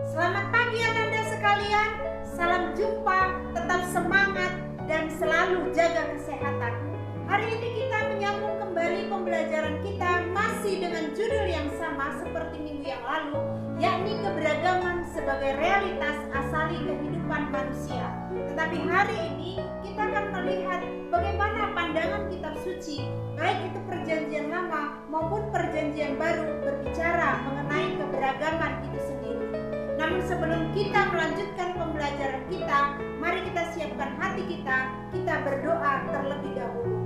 Selamat pagi Anda sekalian, salam jumpa, tetap semangat dan selalu jaga kesehatan. Hari ini kita menyambung kembali pembelajaran kita masih dengan judul yang sama seperti minggu yang lalu, yakni keberagaman sebagai realitas asali kehidupan manusia. Tetapi hari ini kita akan melihat bagaimana pandangan kitab suci, baik itu perjanjian lama maupun perjanjian baru, berbicara mengenai keberagaman itu sendiri. Namun sebelum kita melanjutkan pembelajaran kita, mari kita siapkan hati kita berdoa terlebih dahulu.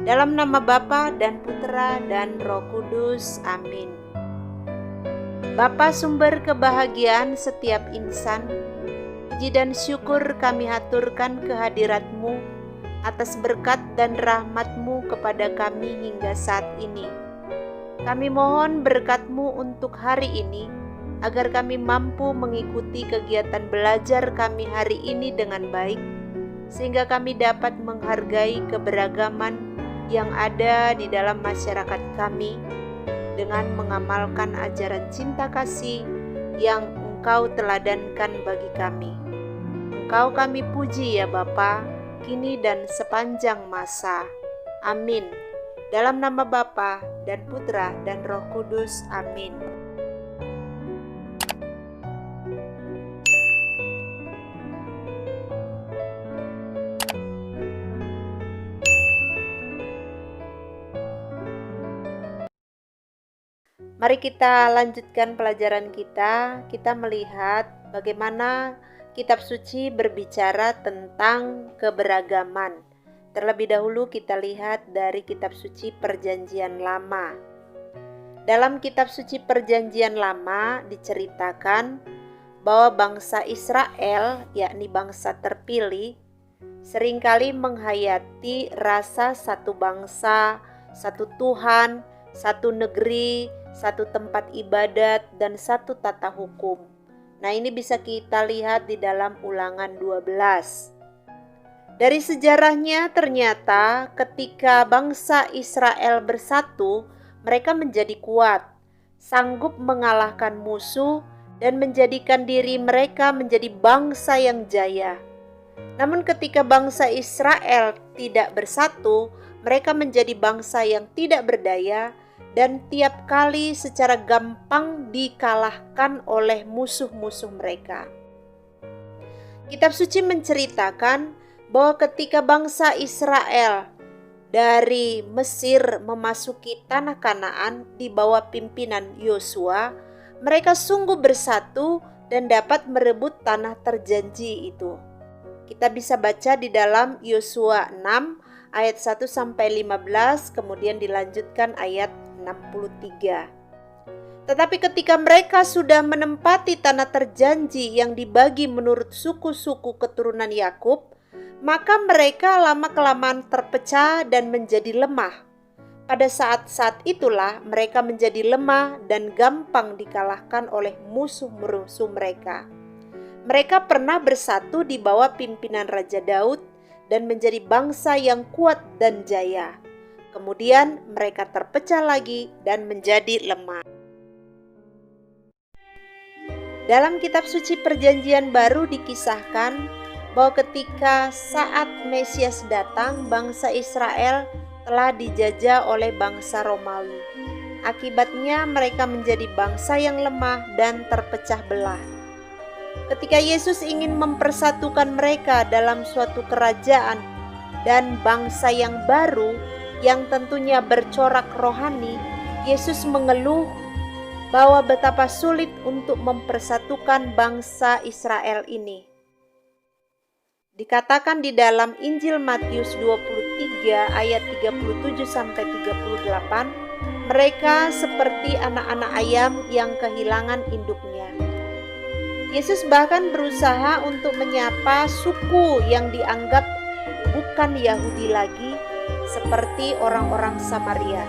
Dalam nama Bapa dan Putra dan Roh Kudus, amin. Bapa sumber kebahagiaan setiap insan, puji dan syukur kami haturkan kehadirat-Mu atas berkat dan rahmat-Mu kepada kami hingga saat ini. Kami mohon berkat-Mu untuk hari ini, agar kami mampu mengikuti kegiatan belajar kami hari ini dengan baik, sehingga kami dapat menghargai keberagaman yang ada di dalam masyarakat kami dengan mengamalkan ajaran cinta kasih yang Engkau teladankan bagi kami. Engkau kami puji ya Bapa, kini dan sepanjang masa. Amin. Dalam nama Bapa dan Putra dan Roh Kudus, amin. Mari kita lanjutkan pelajaran kita. Kita melihat bagaimana kitab suci berbicara tentang keberagaman. Terlebih dahulu kita lihat dari kitab suci Perjanjian Lama. Dalam kitab suci Perjanjian Lama diceritakan bahwa bangsa Israel, yakni bangsa terpilih, seringkali menghayati rasa satu bangsa, satu Tuhan, satu negeri, satu tempat ibadat, dan satu tata hukum. Nah, ini bisa kita lihat di dalam Ulangan 12. Dari sejarahnya ternyata ketika bangsa Israel bersatu, mereka menjadi kuat, sanggup mengalahkan musuh, dan menjadikan diri mereka menjadi bangsa yang jaya. Namun ketika bangsa Israel tidak bersatu, mereka menjadi bangsa yang tidak berdaya, dan tiap kali secara gampang dikalahkan oleh musuh-musuh mereka. Kitab suci menceritakan bahwa ketika bangsa Israel dari Mesir memasuki tanah Kanaan di bawah pimpinan Yosua, mereka sungguh bersatu dan dapat merebut tanah terjanji itu. Kita bisa baca di dalam Yosua 6 ayat 1 sampai 15, kemudian dilanjutkan ayat 63. Tetapi ketika mereka sudah menempati tanah terjanji yang dibagi menurut suku-suku keturunan Yakub, maka mereka lama-kelamaan terpecah dan menjadi lemah. Pada saat-saat itulah mereka menjadi lemah dan gampang dikalahkan oleh musuh-musuh mereka. Mereka pernah bersatu di bawah pimpinan Raja Daud dan menjadi bangsa yang kuat dan jaya. Kemudian mereka terpecah lagi dan menjadi lemah. Dalam kitab suci Perjanjian Baru dikisahkan bahwa ketika saat Mesias datang, bangsa Israel telah dijajah oleh bangsa Romawi. Akibatnya mereka menjadi bangsa yang lemah dan terpecah belah. Ketika Yesus ingin mempersatukan mereka dalam suatu kerajaan dan bangsa yang baru, yang tentunya bercorak rohani, Yesus mengeluh bahwa betapa sulit untuk mempersatukan bangsa Israel ini. Dikatakan di dalam Injil Matius 23 ayat 37 sampai 38, mereka seperti anak-anak ayam yang kehilangan induknya. Yesus bahkan berusaha untuk menyapa suku yang dianggap bukan Yahudi lagi, seperti orang-orang Samaria.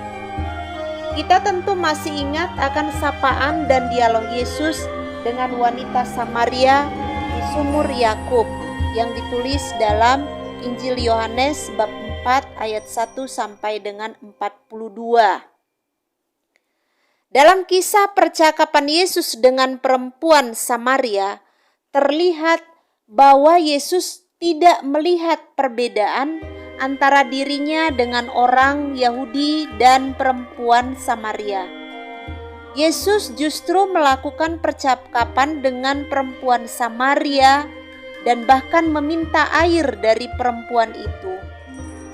Kita tentu masih ingat akan sapaan dan dialog Yesus dengan wanita Samaria di sumur Yakub yang ditulis dalam Injil Yohanes bab 4 ayat 1 sampai dengan 42. Dalam kisah percakapan Yesus dengan perempuan Samaria, terlihat bahwa Yesus tidak melihat perbedaan antara dirinya dengan orang Yahudi dan perempuan Samaria. Yesus justru melakukan percakapan dengan perempuan Samaria dan bahkan meminta air dari perempuan itu.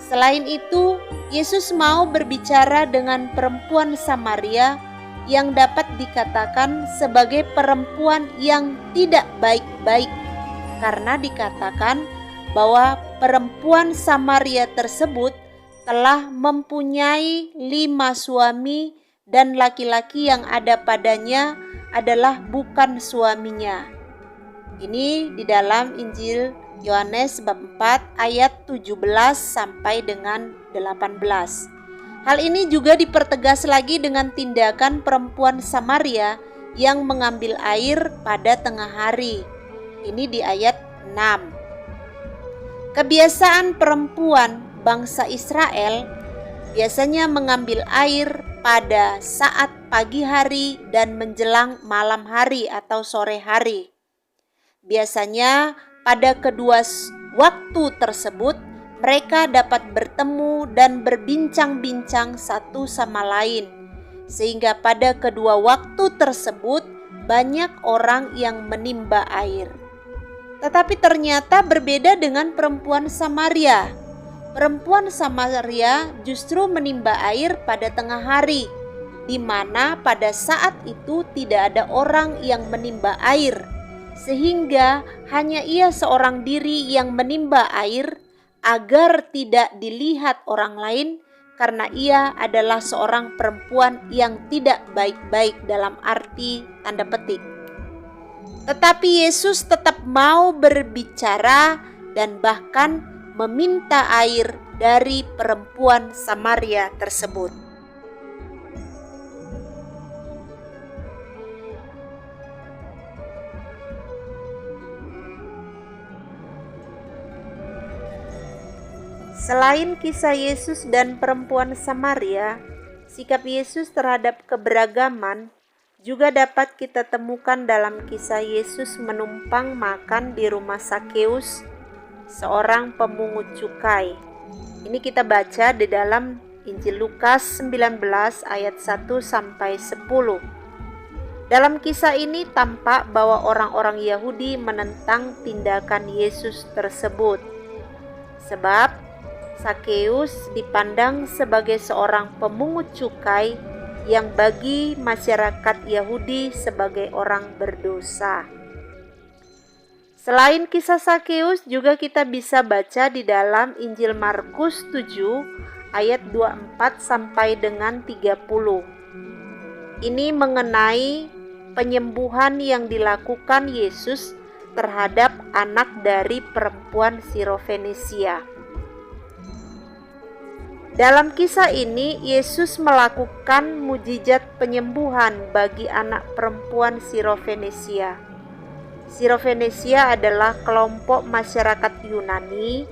Selain itu, Yesus mau berbicara dengan perempuan Samaria yang dapat dikatakan sebagai perempuan yang tidak baik-baik, karena dikatakan bahwa perempuan Samaria tersebut telah mempunyai 5 suami dan laki-laki yang ada padanya adalah bukan suaminya. Ini di dalam Injil Yohanes bab 4 ayat 17 sampai dengan 18. Hal ini juga dipertegas lagi dengan tindakan perempuan Samaria yang mengambil air pada tengah hari. Ini di ayat 6. Kebiasaan perempuan bangsa Israel biasanya mengambil air pada saat pagi hari dan menjelang malam hari atau sore hari. Biasanya pada kedua waktu tersebut mereka dapat bertemu dan berbincang-bincang satu sama lain, sehingga pada kedua waktu tersebut banyak orang yang menimba air. Tetapi ternyata berbeda dengan perempuan Samaria. Perempuan Samaria justru menimba air pada tengah hari, di mana pada saat itu tidak ada orang yang menimba air, sehingga hanya ia seorang diri yang menimba air agar tidak dilihat orang lain, karena ia adalah seorang perempuan yang tidak baik-baik dalam arti tanda petik. Tetapi Yesus tetap mau berbicara dan bahkan meminta air dari perempuan Samaria tersebut. Selain kisah Yesus dan perempuan Samaria, sikap Yesus terhadap keberagaman juga dapat kita temukan dalam kisah Yesus menumpang makan di rumah Sakeus, seorang pemungut cukai. Ini kita baca di dalam Injil Lukas 19 ayat 1 sampai 10. Dalam kisah ini tampak bahwa orang-orang Yahudi menentang tindakan Yesus tersebut. Sebab Sakeus dipandang sebagai seorang pemungut cukai yang bagi masyarakat Yahudi sebagai orang berdosa. Selain kisah Sakeus, juga kita bisa baca di dalam Injil Markus 7 ayat 24 sampai dengan 30. Ini mengenai penyembuhan yang dilakukan Yesus terhadap anak dari perempuan Sirofenisia. Dalam kisah ini, Yesus melakukan mujizat penyembuhan bagi anak perempuan Sirofenisia. Sirofenisia adalah kelompok masyarakat Yunani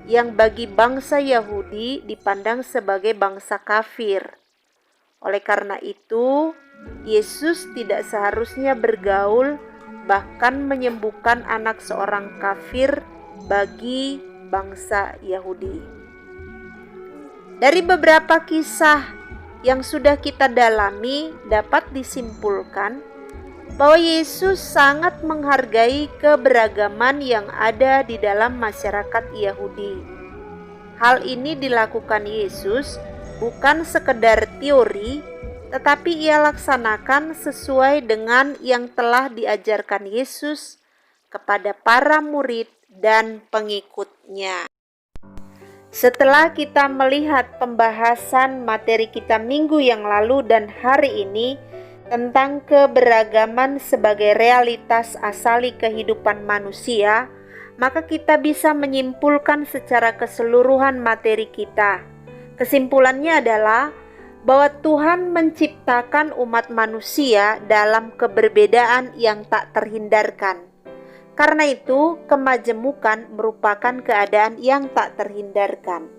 yang bagi bangsa Yahudi dipandang sebagai bangsa kafir. Oleh karena itu, Yesus tidak seharusnya bergaul bahkan menyembuhkan anak seorang kafir bagi bangsa Yahudi. Dari beberapa kisah yang sudah kita dalami, dapat disimpulkan bahwa Yesus sangat menghargai keberagaman yang ada di dalam masyarakat Yahudi. Hal ini dilakukan Yesus bukan sekedar teori, tetapi ia laksanakan sesuai dengan yang telah diajarkan Yesus kepada para murid dan pengikutnya. Setelah kita melihat pembahasan materi kita minggu yang lalu dan hari ini tentang keberagaman sebagai realitas asali kehidupan manusia, maka kita bisa menyimpulkan secara keseluruhan materi kita. Kesimpulannya adalah bahwa Tuhan menciptakan umat manusia dalam keberbedaan yang tak terhindarkan. Karena itu, kemajemukan merupakan keadaan yang tak terhindarkan.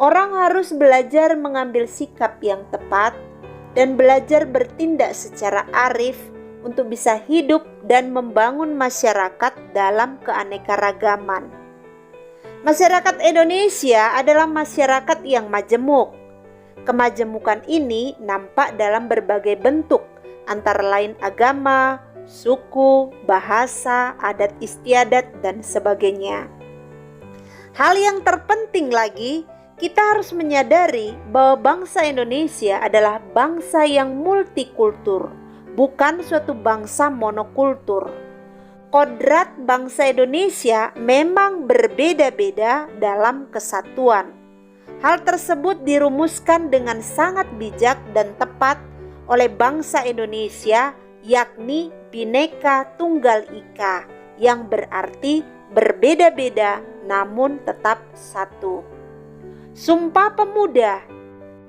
Orang harus belajar mengambil sikap yang tepat dan belajar bertindak secara arif untuk bisa hidup dan membangun masyarakat dalam keanekaragaman. Masyarakat Indonesia adalah masyarakat yang majemuk. Kemajemukan ini nampak dalam berbagai bentuk, antara lain agama, suku, bahasa, adat istiadat, dan sebagainya. Hal yang terpenting lagi, kita harus menyadari bahwa bangsa Indonesia adalah bangsa yang multikultur, bukan suatu bangsa monokultur. Kodrat bangsa Indonesia memang berbeda-beda dalam kesatuan. Hal tersebut dirumuskan dengan sangat bijak dan tepat oleh bangsa Indonesia, yakni Bhinneka Tunggal Ika, yang berarti berbeda-beda namun tetap satu. Sumpah Pemuda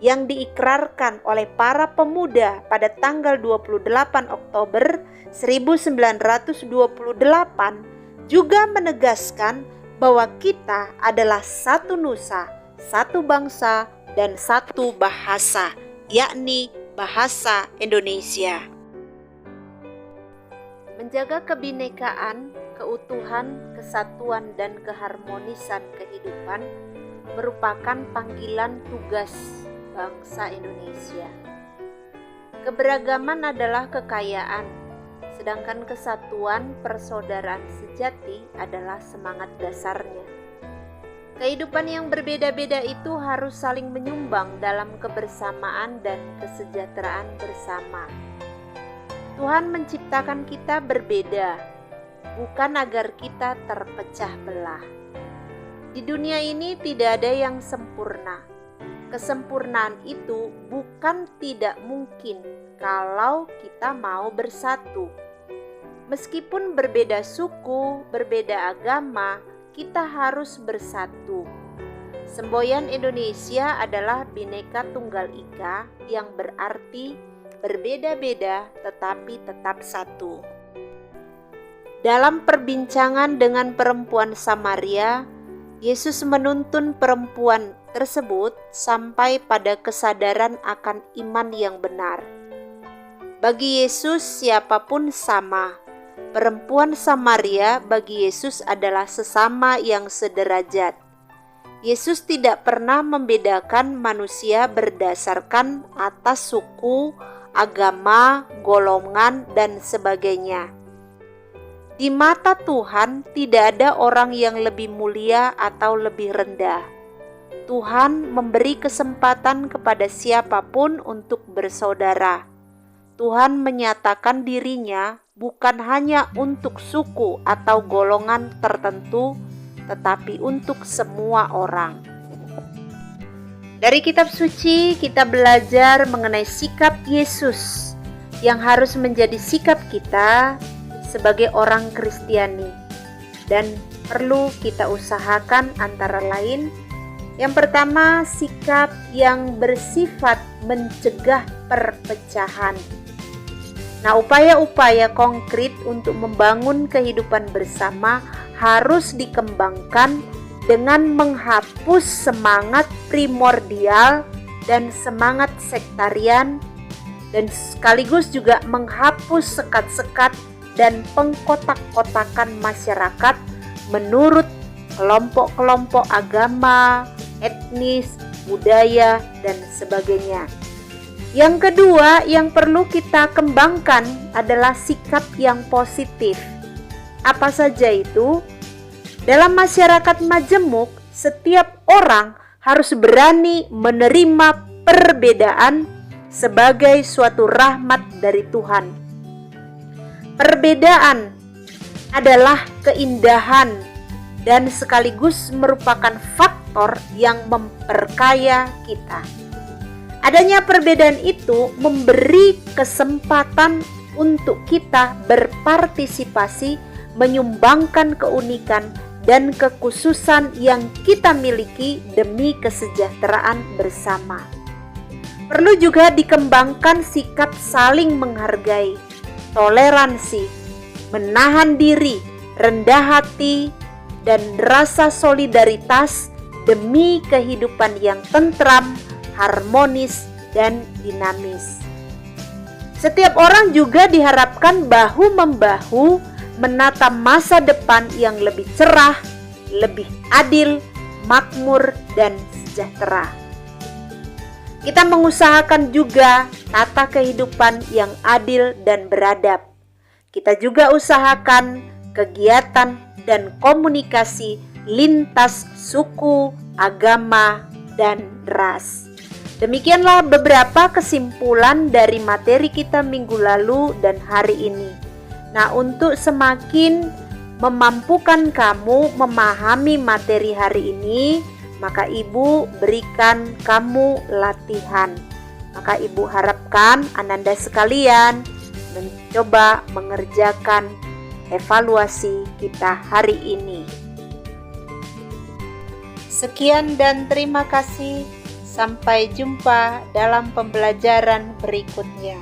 yang diikrarkan oleh para pemuda pada tanggal 28 Oktober 1928 juga menegaskan bahwa kita adalah satu nusa, satu bangsa, dan satu bahasa, yakni bahasa Indonesia. Menjaga kebinekaan, keutuhan, kesatuan, dan keharmonisan kehidupan merupakan panggilan tugas bangsa Indonesia. Keberagaman adalah kekayaan, sedangkan kesatuan persaudaraan sejati adalah semangat dasarnya. Kehidupan yang berbeda-beda itu harus saling menyumbang dalam kebersamaan dan kesejahteraan bersama. Tuhan menciptakan kita berbeda, bukan agar kita terpecah belah. Di dunia ini tidak ada yang sempurna. Kesempurnaan itu bukan tidak mungkin kalau kita mau bersatu. Meskipun berbeda suku, berbeda agama, kita harus bersatu. Semboyan Indonesia adalah Bhinneka Tunggal Ika, yang berarti berbeda-beda tetapi tetap satu. Dalam perbincangan dengan perempuan Samaria, Yesus menuntun perempuan tersebut sampai pada kesadaran akan iman yang benar. Bagi Yesus siapapun sama. Perempuan Samaria bagi Yesus adalah sesama yang sederajat. Yesus tidak pernah membedakan manusia berdasarkan atas suku, agama, golongan, dan sebagainya. Di mata Tuhan tidak ada orang yang lebih mulia atau lebih rendah. Tuhan memberi kesempatan kepada siapapun untuk bersaudara. Tuhan menyatakan dirinya bukan hanya untuk suku atau golongan tertentu, tetapi untuk semua orang. Dari kitab suci kita belajar mengenai sikap Yesus yang harus menjadi sikap kita sebagai orang Kristiani, dan perlu kita usahakan antara lain. Yang pertama, sikap yang bersifat mencegah perpecahan. Nah, upaya-upaya konkret untuk membangun kehidupan bersama harus dikembangkan dengan menghapus semangat primordial dan semangat sektarian, dan sekaligus juga menghapus sekat-sekat dan pengkotak-kotakan masyarakat menurut kelompok-kelompok agama, etnis, budaya, dan sebagainya. Yang kedua yang perlu kita kembangkan adalah sikap yang positif. Apa saja itu? Dalam masyarakat majemuk, setiap orang harus berani menerima perbedaan sebagai suatu rahmat dari Tuhan. Perbedaan adalah keindahan dan sekaligus merupakan faktor yang memperkaya kita. Adanya perbedaan itu memberi kesempatan untuk kita berpartisipasi, menyumbangkan keunikan dan kekhususan yang kita miliki demi kesejahteraan bersama. Perlu juga dikembangkan sikap saling menghargai, toleransi, menahan diri, rendah hati, dan rasa solidaritas demi kehidupan yang tentram, harmonis, dan dinamis. Setiap orang juga diharapkan bahu-membahu menata masa depan yang lebih cerah, lebih adil, makmur, dan sejahtera. Kita mengusahakan juga tata kehidupan yang adil dan beradab. Kita juga usahakan kegiatan dan komunikasi lintas suku, agama, dan ras. Demikianlah beberapa kesimpulan dari materi kita minggu lalu dan hari ini. Nah, untuk semakin memampukan kamu memahami materi hari ini, maka Ibu berikan kamu latihan. Maka Ibu harapkan Ananda sekalian mencoba mengerjakan evaluasi kita hari ini. Sekian dan terima kasih. Sampai jumpa dalam pembelajaran berikutnya.